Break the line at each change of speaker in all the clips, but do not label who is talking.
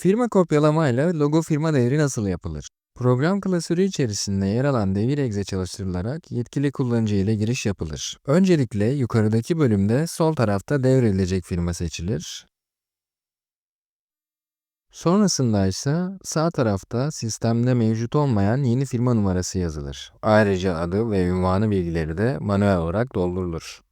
Firma kopyalamayla logo firma devri nasıl yapılır? Program klasörü içerisinde yer alan devir exe çalıştırılarak yetkili kullanıcı ile giriş yapılır. Öncelikle yukarıdaki bölümde sol tarafta devredilecek firma seçilir. Sonrasında ise sağ tarafta sistemde mevcut olmayan yeni firma numarası yazılır. Ayrıca adı ve ünvanı bilgileri de manuel olarak doldurulur.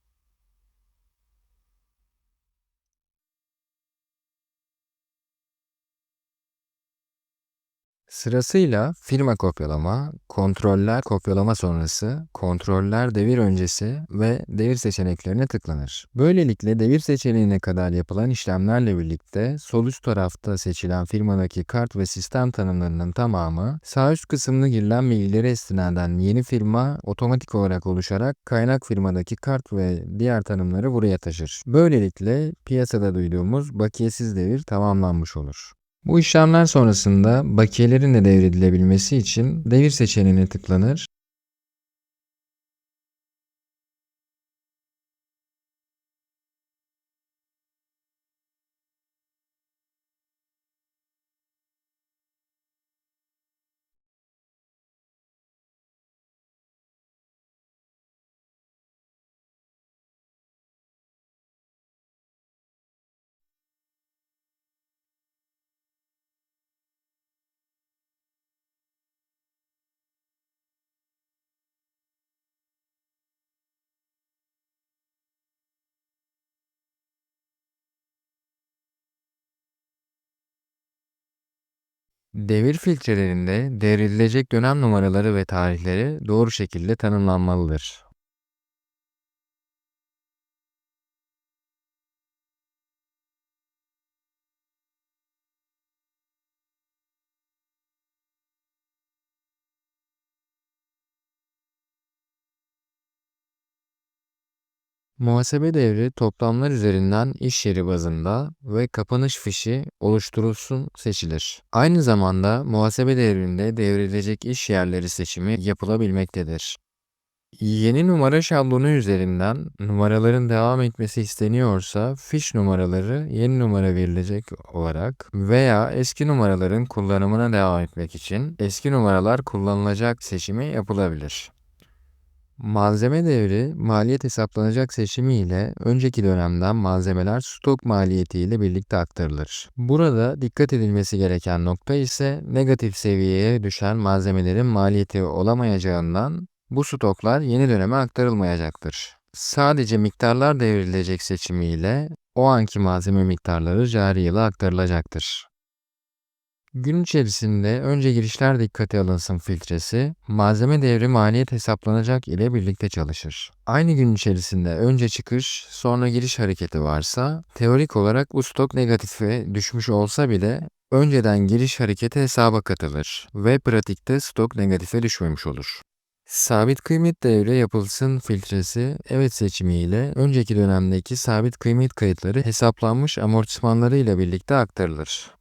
Sırasıyla firma kopyalama, kontroller kopyalama sonrası, kontroller devir öncesi ve devir seçeneklerine tıklanır. Böylelikle devir seçeneğine kadar yapılan işlemlerle birlikte sol üst tarafta seçilen firmadaki kart ve sistem tanımlarının tamamı sağ üst kısımda girilen bilgileri istinaden yeni firma otomatik olarak oluşarak kaynak firmadaki kart ve diğer tanımları buraya taşır. Böylelikle piyasada duyduğumuz bakiyesiz devir tamamlanmış olur. Bu işlemler sonrasında bakiyelerin de devredilebilmesi için devir seçeneğine tıklanır. Devir filtrelerinde devredilecek dönem numaraları ve tarihleri doğru şekilde tanımlanmalıdır. Muhasebe devri toplamlar üzerinden iş yeri bazında ve kapanış fişi oluşturulsun seçilir. Aynı zamanda muhasebe devrinde devredilecek iş yerleri seçimi yapılabilmektedir. Yeni numara şablonu üzerinden numaraların devam etmesi isteniyorsa fiş numaraları yeni numara verilecek olarak veya eski numaraların kullanımına devam etmek için eski numaralar kullanılacak seçimi yapılabilir. Malzeme devri maliyet hesaplanacak seçimi ile önceki dönemden malzemeler stok maliyeti ile birlikte aktarılır. Burada dikkat edilmesi gereken nokta ise negatif seviyeye düşen malzemelerin maliyeti olamayacağından bu stoklar yeni döneme aktarılmayacaktır. Sadece miktarlar devrilecek seçimi ile o anki malzeme miktarları cari yıla aktarılacaktır. Gün içerisinde önce girişler dikkate alınsın filtresi, malzeme devri maliyet hesaplanacak ile birlikte çalışır. Aynı gün içerisinde önce çıkış, sonra giriş hareketi varsa, teorik olarak bu stok negatife düşmüş olsa bile önceden giriş hareketi hesaba katılır ve pratikte stok negatife düşmemiş olur. Sabit kıymet devre yapılsın filtresi evet seçimiyle önceki dönemdeki sabit kıymet kayıtları hesaplanmış amortismanları ile birlikte aktarılır.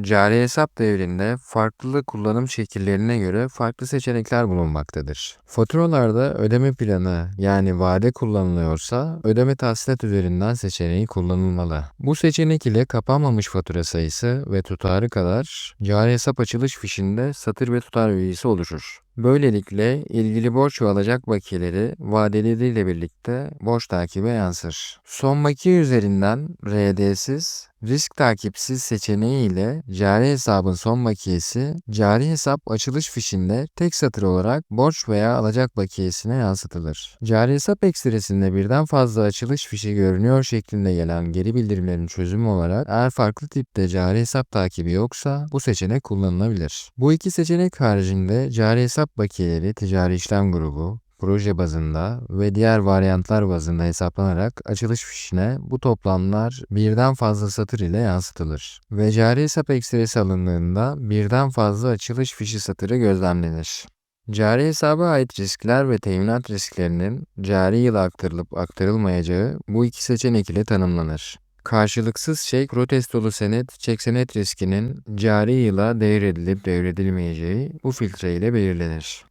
Cari hesap devrinde farklı kullanım şekillerine göre farklı seçenekler bulunmaktadır. Faturalarda ödeme planı yani vade kullanılıyorsa ödeme tahsilat üzerinden seçeneği kullanılmalı. Bu seçenek ile kapanmamış fatura sayısı ve tutarı kadar cari hesap açılış fişinde satır ve tutar bilgisi oluşur. Böylelikle ilgili borç ve alacak bakiyeleri vadeleriyle birlikte borç takibe yansır. Son bakiye üzerinden RD'siz, risk takipsiz seçeneği ile cari hesabın son bakiyesi cari hesap açılış fişinde tek satır olarak borç veya alacak bakiyesine yansıtılır. Cari hesap ekstresinde birden fazla açılış fişi görünüyor şeklinde gelen geri bildirimlerin çözümü olarak eğer farklı tipte cari hesap takibi yoksa bu seçenek kullanılabilir. Bu iki seçenek haricinde cari hesap bakiyeleri ticari işlem grubu, proje bazında ve diğer varyantlar bazında hesaplanarak açılış fişine bu toplamlar birden fazla satır ile yansıtılır ve cari hesap ekstresi alındığında birden fazla açılış fişi satırı gözlemlenir. Cari hesaba ait riskler ve teminat risklerinin cari yıla aktarılıp aktarılmayacağı bu iki seçenek ile tanımlanır. Karşılıksız çek, protestolu senet, çek senet riskinin cari yıla devredilip devredilmeyeceği bu filtre ile belirlenir.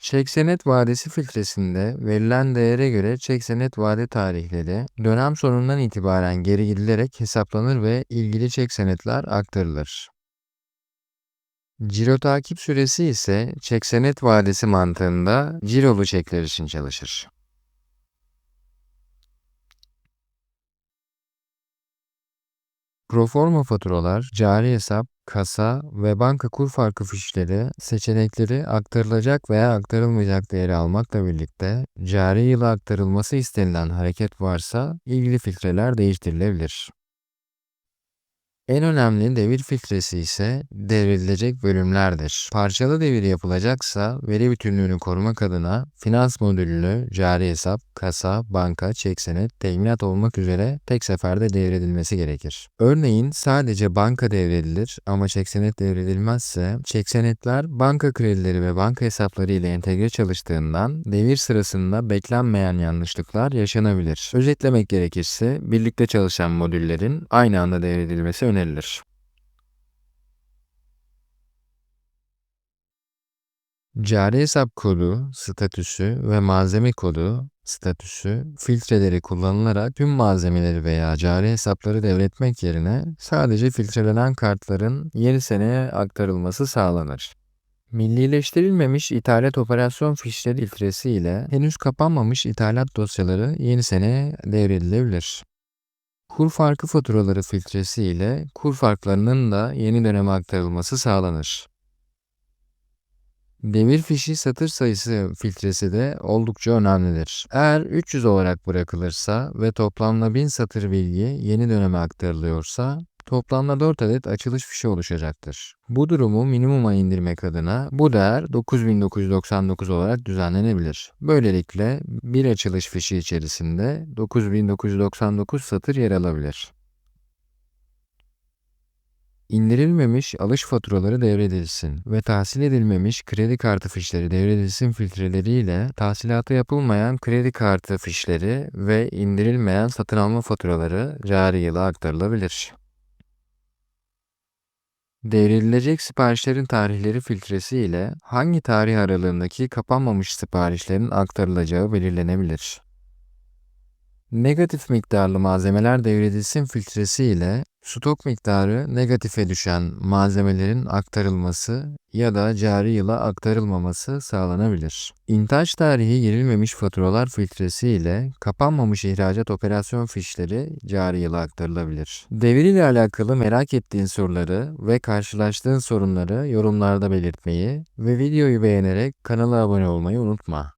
Çek senet vadesi filtresinde verilen değere göre çek senet vade tarihleri dönem sonundan itibaren geri gidilerek hesaplanır ve ilgili çek senetler aktarılır. Ciro takip süresi ise çek senet vadesi mantığında cirolu çekler için çalışır. Proforma faturalar, cari hesap, kasa ve banka kur farkı fişleri seçenekleri aktarılacak veya aktarılmayacak değeri almakla birlikte cari yıla aktarılması istenilen hareket varsa ilgili filtreler değiştirilebilir. En önemli devir filtresi ise devredilecek bölümlerdir. Parçalı devir yapılacaksa veri bütünlüğünü korumak adına finans modülünü cari hesap, kasa, banka, çek senet, teminat olmak üzere tek seferde devredilmesi gerekir. Örneğin sadece banka devredilir ama çek senet devredilmezse çek senetler banka kredileri ve banka hesapları ile entegre çalıştığından devir sırasında beklenmeyen yanlışlıklar yaşanabilir. Özetlemek gerekirse birlikte çalışan modüllerin aynı anda devredilmesi önerilir. Cari hesap kodu, statüsü ve malzeme kodu, statüsü, filtreleri kullanılarak tüm malzemeleri veya cari hesapları devretmek yerine sadece filtrelenen kartların yeni seneye aktarılması sağlanır. Millileştirilmemiş ithalat operasyon fişleri filtresi ile henüz kapanmamış ithalat dosyaları yeni seneye devredilebilir. Kur farkı faturaları filtresi ile kur farklarının da yeni döneme aktarılması sağlanır. Devir fişi satır sayısı filtresi de oldukça önemlidir. Eğer 300 olarak bırakılırsa ve toplamda 1000 satır bilgi yeni döneme aktarılıyorsa toplamda 4 adet açılış fişi oluşacaktır. Bu durumu minimuma indirmek adına bu değer 9999 olarak düzenlenebilir. Böylelikle bir açılış fişi içerisinde 9999 satır yer alabilir. İndirilmemiş alış faturaları devredilsin ve tahsil edilmemiş kredi kartı fişleri devredilsin filtreleriyle tahsilata yapılmayan kredi kartı fişleri ve indirilmeyen satın alma faturaları cari yıla aktarılabilir. Devredilecek siparişlerin tarihleri filtresi ile hangi tarih aralığındaki kapanmamış siparişlerin aktarılacağı belirlenebilir. Negatif miktarlı malzemeler devredilsin filtresi ile stok miktarı negatife düşen malzemelerin aktarılması ya da cari yıla aktarılmaması sağlanabilir. İntaç tarihi girilmemiş faturalar filtresi ile kapanmamış ihracat operasyon fişleri cari yıla aktarılabilir. Devir ile alakalı merak ettiğin soruları ve karşılaştığın sorunları yorumlarda belirtmeyi ve videoyu beğenerek kanala abone olmayı unutma.